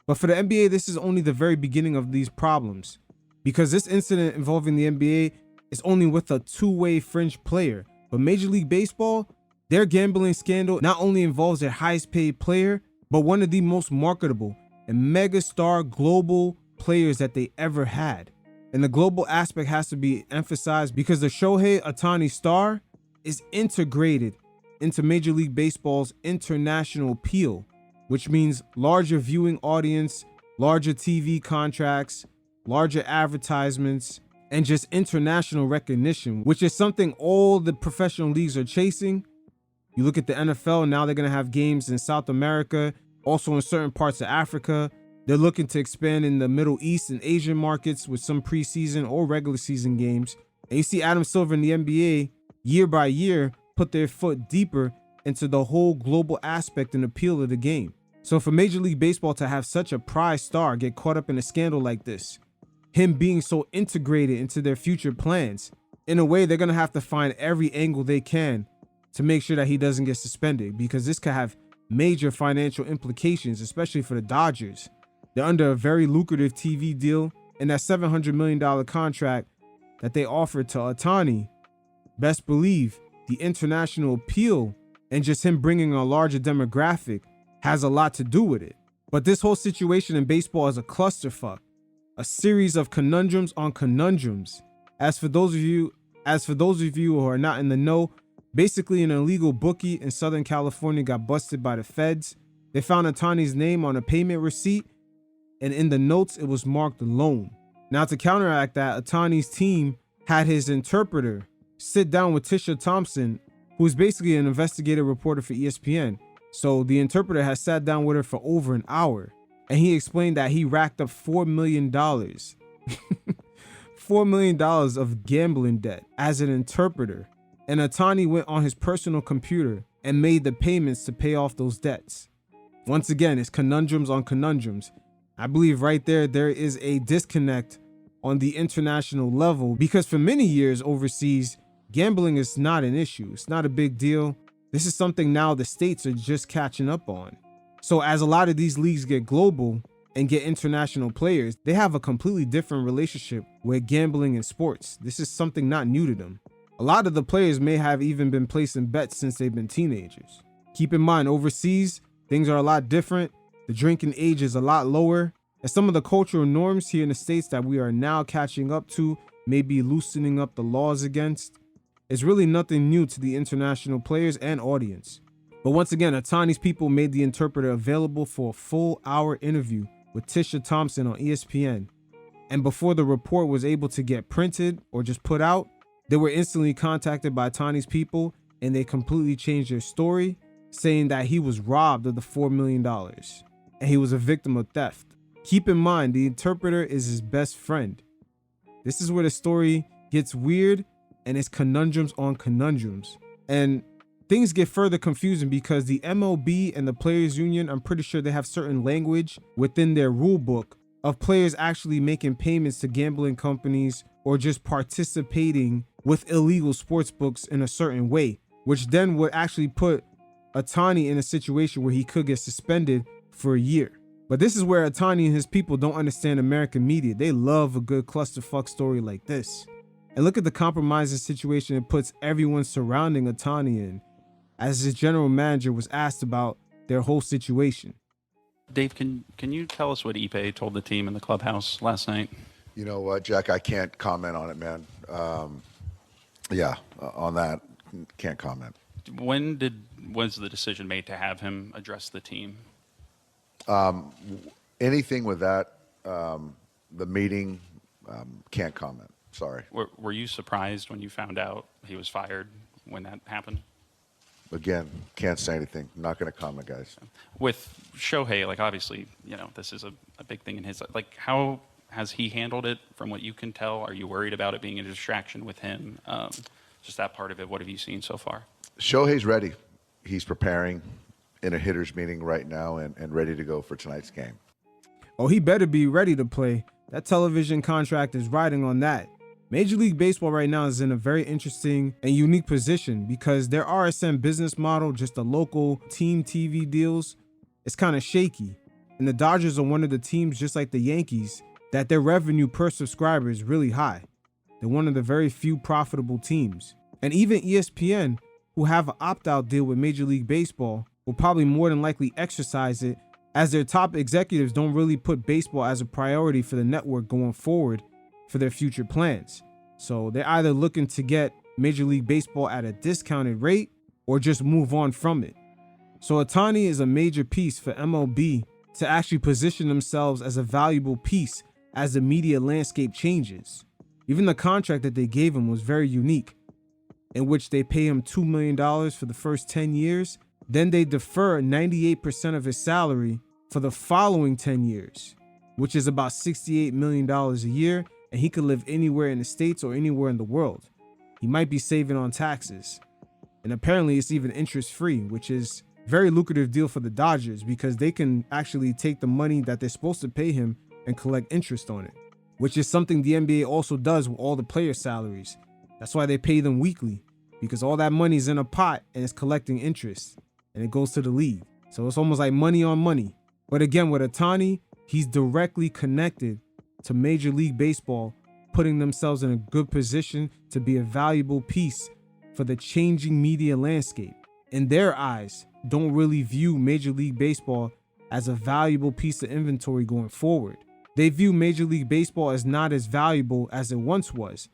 But for the NBA, this is only the very beginning of these problems, because this incident involving the NBA is only with a two-way fringe player. But Major League Baseball, their gambling scandal not only involves their highest paid player, but one of the most marketable and megastar global players that they ever had. And the global aspect has to be emphasized because the Shohei Ohtani star is integrated into Major League Baseball's international appeal, which means larger viewing audience, larger TV contracts, larger advertisements, and just international recognition, which is something all the professional leagues are chasing. You look at the NFL, now they're going to have games in South America, also in certain parts of Africa. They're looking to expand in the Middle East and Asian markets with some preseason or regular season games. And you see Adam Silver in the NBA year by year put their foot deeper into the whole global aspect and appeal of the game. So for Major League Baseball to have such a prize star get caught up in a scandal like this, him being so integrated into their future plans, in a way they're going to have to find every angle they can to make sure that he doesn't get suspended, because this could have major financial implications, especially for the Dodgers. They're under a very lucrative TV deal, and that $700 million contract that they offered to Ohtani, best believe the international appeal and just him bringing a larger demographic has a lot to do with it. But this whole situation in baseball is a clusterfuck, a series of conundrums on conundrums. As for those of you who are not in the know, basically an illegal bookie in Southern California got busted by the feds. They found Ohtani's name on a payment receipt, and in the notes it was marked loan. Now, to counteract that, Ohtani's team had his interpreter sit down with Tisha Thompson, who's basically an investigative reporter for ESPN. So the interpreter has sat down with her for over an hour, and he explained that he racked up $4 million. $4 million of gambling debt as an interpreter. And Ohtani went on his personal computer and made the payments to pay off those debts. Once again, it's conundrums on conundrums. I believe right there is a disconnect on the international level, because for many years overseas, gambling is not an issue. It's not a big deal. This is something now the states are just catching up on. So as a lot of these leagues get global and get international players, they have a completely different relationship with gambling and sports. This is something not new to them. A lot of the players may have even been placing bets since they've been teenagers. Keep in mind, overseas, things are a lot different. The drinking age is a lot lower. And some of the cultural norms here in the States that we are now catching up to, maybe loosening up the laws against, is really nothing new to the international players and audience. But once again, Ohtani's people made the interpreter available for a full hour interview with Tisha Thompson on ESPN. And before the report was able to get printed or just put out, they were instantly contacted by Ohtani's people, and they completely changed their story, saying that he was robbed of the $4 million and he was a victim of theft. Keep in mind, the interpreter is his best friend. This is where the story gets weird, and it's conundrums on conundrums. And things get further confusing because the MLB and the Players Union, I'm pretty sure they have certain language within their rule book of players actually making payments to gambling companies or just participating with illegal sports books in a certain way, which then would actually put Ohtani in a situation where he could get suspended for a year. But this is where Ohtani and his people don't understand American media. They love a good clusterfuck story like this. And look at the compromising situation it puts everyone surrounding Ohtani in, as his general manager was asked about their whole situation. Dave, can you tell us what Ipe told the team in the clubhouse last night? You know what, Jack, I can't comment on it, man. On that, can't comment. Was the decision made to have him address the team? Anything with that, the meeting, can't comment. Sorry. Were you surprised when you found out he was fired when that happened? Again, can't say anything. I'm not going to comment, guys. With Shohei, like obviously, this is a big thing in his life. Like, how has he handled it from what you can tell? Are you worried about it being a distraction with him? Just that part of it. What have you seen so far? Shohei's ready. He's preparing in a hitters meeting right now and ready to go for tonight's game. Oh, he better be ready to play. That television contract is riding on that. Major League Baseball right now is in a very interesting and unique position because their RSN business model, just the local team TV deals, is kind of shaky. And the Dodgers are one of the teams, just like the Yankees, that their revenue per subscriber is really high. They're one of the very few profitable teams. And even ESPN, who have an opt-out deal with Major League Baseball, will probably more than likely exercise it, as their top executives don't really put baseball as a priority for the network going forward for their future plans. So they're either looking to get Major League Baseball at a discounted rate or just move on from it. So Ohtani is a major piece for MLB to actually position themselves as a valuable piece as the media landscape changes. Even the contract that they gave him was very unique, in which they pay him $2 million for the first 10 years. Then they defer 98% of his salary for the following 10 years, which is about $68 million a year. And he could live anywhere in the States or anywhere in the world. He might be saving on taxes. And apparently it's even interest free, which is a very lucrative deal for the Dodgers because they can actually take the money that they're supposed to pay him and collect interest on it, which is something the NBA also does with all the player salaries. That's why they pay them weekly, because all that money is in a pot and it's collecting interest and it goes to the league. So it's almost like money on money. But again, with Ohtani, he's directly connected to Major League Baseball, putting themselves in a good position to be a valuable piece for the changing media landscape. In their eyes, don't really view Major League Baseball as a valuable piece of inventory going forward. They view Major League Baseball as not as valuable as it once was,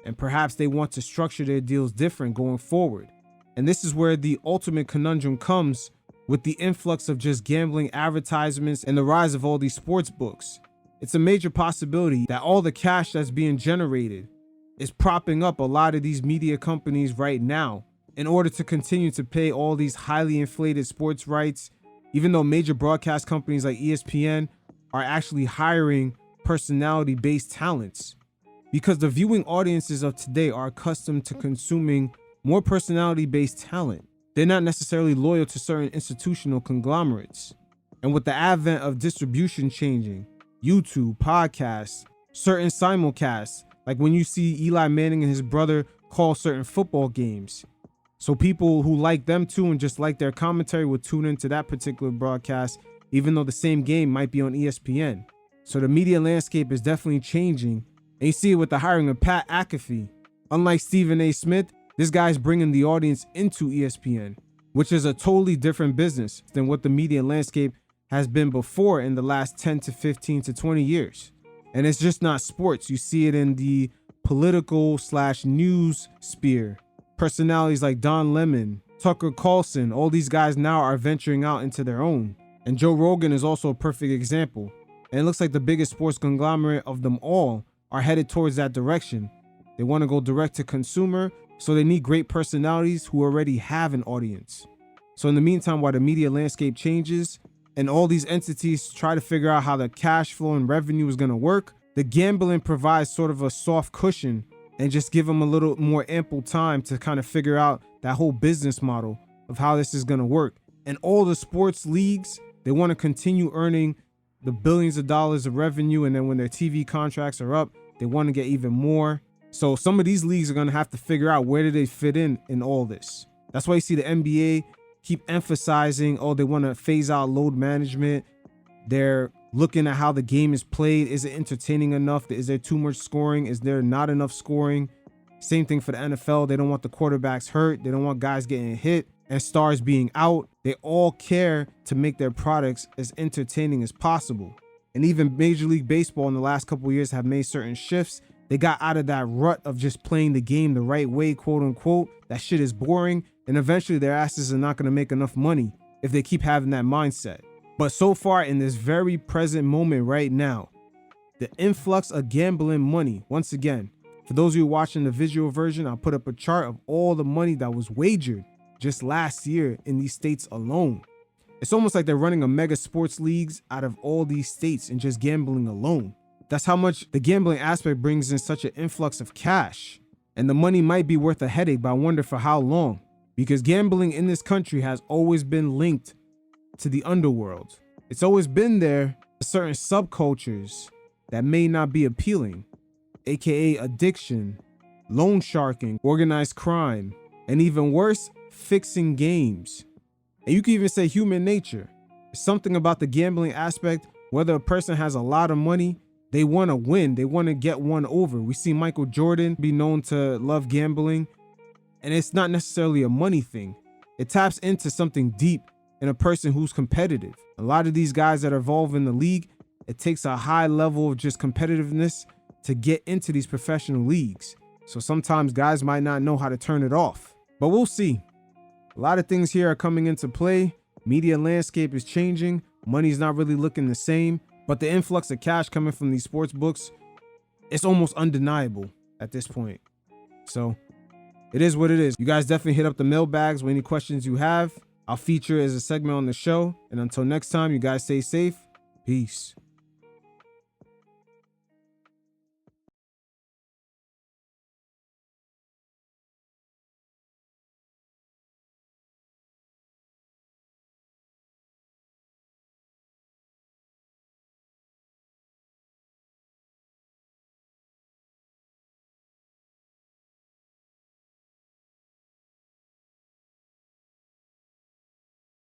and perhaps they want to structure their deals different going forward. And this is where the ultimate conundrum comes with the influx of just gambling advertisements and the rise of all these sports books. It's a major possibility that all the cash that's being generated is propping up a lot of these media companies right now in order to continue to pay all these highly inflated sports rights, even though major broadcast companies like ESPN are actually hiring personality-based talents. Because the viewing audiences of today are accustomed to consuming more personality-based talent. They're not necessarily loyal to certain institutional conglomerates. And with the advent of distribution changing, YouTube, podcasts, certain simulcasts, like when you see Eli Manning and his brother call certain football games. So people who like them too and just like their commentary will tune into that particular broadcast, even though the same game might be on ESPN. So the media landscape is definitely changing. And you see it with the hiring of Pat McAfee. Unlike Stephen A. Smith, this guy's bringing the audience into ESPN, which is a totally different business than what the media landscape has been before in the last 10 to 15 to 20 years. And it's just not sports. You see it in the political/news sphere. Personalities like Don Lemon, Tucker Carlson, all these guys now are venturing out into their own. And Joe Rogan is also a perfect example. And it looks like the biggest sports conglomerate of them all are headed towards that direction. They want to go direct to consumer, so they need great personalities who already have an audience. So in the meantime, while the media landscape changes and all these entities try to figure out how the cash flow and revenue is going to work, the gambling provides sort of a soft cushion and just give them a little more ample time to kind of figure out that whole business model of how this is going to work. And all the sports leagues, they want to continue earning the billions of dollars of revenue. And then when their TV contracts are up, they want to get even more. So some of these leagues are going to have to figure out where do they fit in all this. That's why you see the NBA keep emphasizing, oh, they want to phase out load management. They're looking at how the game is played. Is it entertaining enough? Is there too much scoring? Is there not enough scoring? Same thing for the NFL. They don't want the quarterbacks hurt. They don't want guys getting hit and stars being out. They all care to make their products as entertaining as possible. And even Major League Baseball in the last couple of years have made certain shifts. They got out of that rut of just playing the game the right way, quote unquote. That shit is boring. And eventually their asses are not going to make enough money if they keep having that mindset. But so far in this very present moment right now, the influx of gambling money, once again, for those of you watching the visual version, I'll put up a chart of all the money that was wagered just last year in these states alone. It's almost like they're running a mega sports leagues out of all these states and just gambling alone. That's how much the gambling aspect brings in such an influx of cash. And the money might be worth a headache, but I wonder for how long. Because gambling in this country has always been linked to the underworld. It's always been there, certain subcultures that may not be appealing, aka addiction, loan sharking, organized crime, and even worse, fixing games. And you can even say human nature. Something about the gambling aspect, whether a person has a lot of money, they want to win. They want to get one over. We see Michael Jordan be known to love gambling, and it's not necessarily a money thing. It taps into something deep in a person who's competitive. A lot of these guys that are involved in the league, it takes a high level of just competitiveness to get into these professional leagues. So sometimes guys might not know how to turn it off, but we'll see. A lot of things here are coming into play. Media landscape is changing. Money's not really looking the same, but the influx of cash coming from these sports books, it's almost undeniable at this point. So it is what it is. You guys definitely hit up the mailbags with any questions you have. I'll feature it as a segment on the show. And until next time, you guys stay safe. Peace.